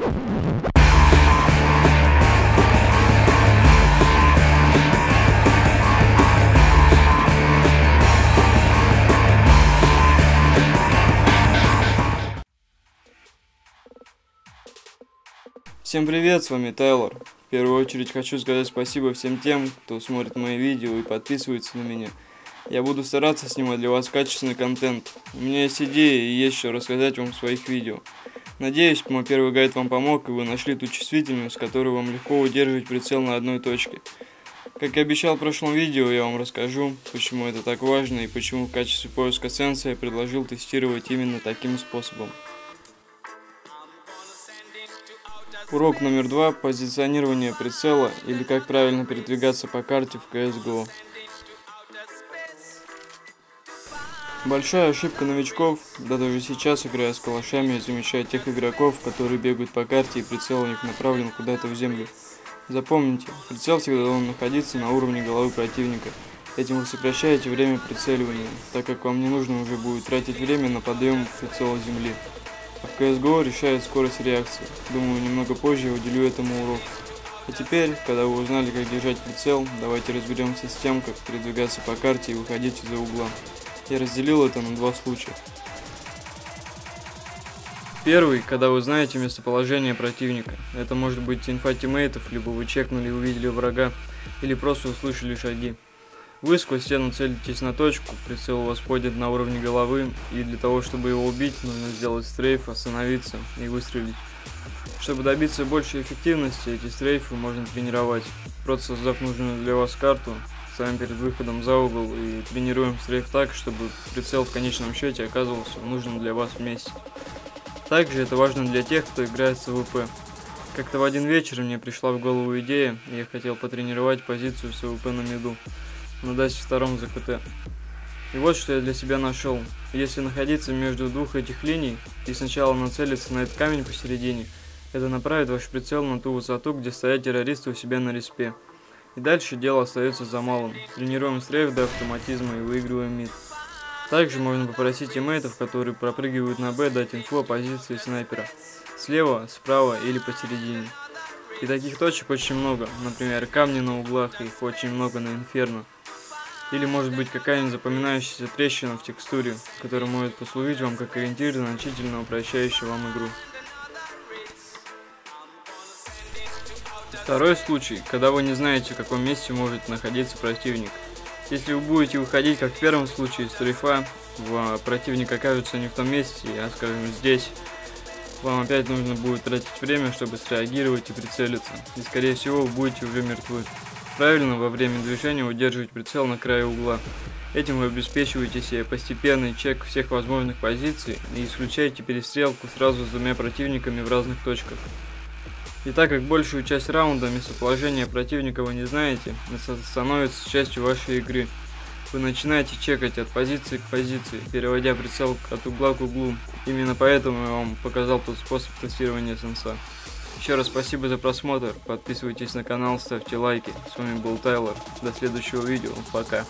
Всем привет, с вами Тайлор. В первую очередь хочу сказать спасибо всем тем, кто смотрит мои видео и подписывается на меня. Я буду стараться снимать для вас качественный контент. У меня есть идеи и есть что рассказать вам в своих видео. Надеюсь, мой первый гайд вам помог, и вы нашли ту чувствительность, с которой вам легко удерживать прицел на одной точке. Как и обещал в прошлом видео, я вам расскажу, почему это так важно и почему в качестве поиска сенса я предложил тестировать именно таким способом. Урок номер 2. Позиционирование прицела, или как правильно передвигаться по карте в CSGO. Большая ошибка новичков, да даже сейчас, играя с калашами, замечать тех игроков, которые бегают по карте и прицел у них направлен куда-то в землю. Запомните, прицел всегда должен находиться на уровне головы противника. Этим вы сокращаете время прицеливания, так как вам не нужно уже будет тратить время на подъем прицела земли. А в CSGO решает скорость реакции. Думаю, немного позже я уделю этому урок. А теперь, когда вы узнали, как держать прицел, давайте разберемся с тем, как передвигаться по карте и выходить из-за угла. Я разделил это на два случая. Первый, когда вы знаете местоположение противника. Это может быть инфа тиммейтов, либо вы чекнули и увидели врага, или просто услышали шаги. Вы сквозь стену целитесь на точку, прицел у вас поднят на уровне головы, и для того, чтобы его убить, нужно сделать стрейф, остановиться и выстрелить. Чтобы добиться большей эффективности, эти стрейфы можно тренировать, просто создав нужную для вас карту, ставим перед выходом за угол и тренируем стрейф так, чтобы прицел в конечном счете оказывался в нужном для вас месте. Также это важно для тех, кто играет с АВП. Как-то в один вечер мне пришла в голову идея, и я хотел потренировать позицию с АВП на миду. На дасе втором за КТ. И вот что я для себя нашел. Если находиться между двух этих линий и сначала нацелиться на этот камень посередине, это направит ваш прицел на ту высоту, где стоят террористы у себя на респе. И дальше дело остается за малым. Тренируем стрейф до автоматизма и выигрываем мид. Также можно попросить тиммейтов, которые пропрыгивают на Б, дать инфу о позиции снайпера. Слева, справа или посередине. И таких точек очень много. Например, камни на углах, их очень много на Инферно. Или может быть какая-нибудь запоминающаяся трещина в текстуре, которая может послужить вам как ориентир, значительно упрощающий вам игру. Второй случай, когда вы не знаете, в каком месте может находиться противник. Если вы будете выходить, как в первом случае, с стрейфа, противник окажется не в том месте, а скажем здесь, вам опять нужно будет тратить время, чтобы среагировать и прицелиться, и скорее всего вы будете уже мертвы. Правильно во время движения удерживать прицел на краю угла. Этим вы обеспечиваете себе постепенный чек всех возможных позиций и исключаете перестрелку сразу с двумя противниками в разных точках. И так как большую часть раунда местоположение противника вы не знаете, это становится частью вашей игры. Вы начинаете чекать от позиции к позиции, переводя прицел от угла к углу. Именно поэтому я вам показал тот способ тестирования сенса. Еще раз спасибо за просмотр, подписывайтесь на канал, ставьте лайки. С вами был Тайлор, до следующего видео, пока.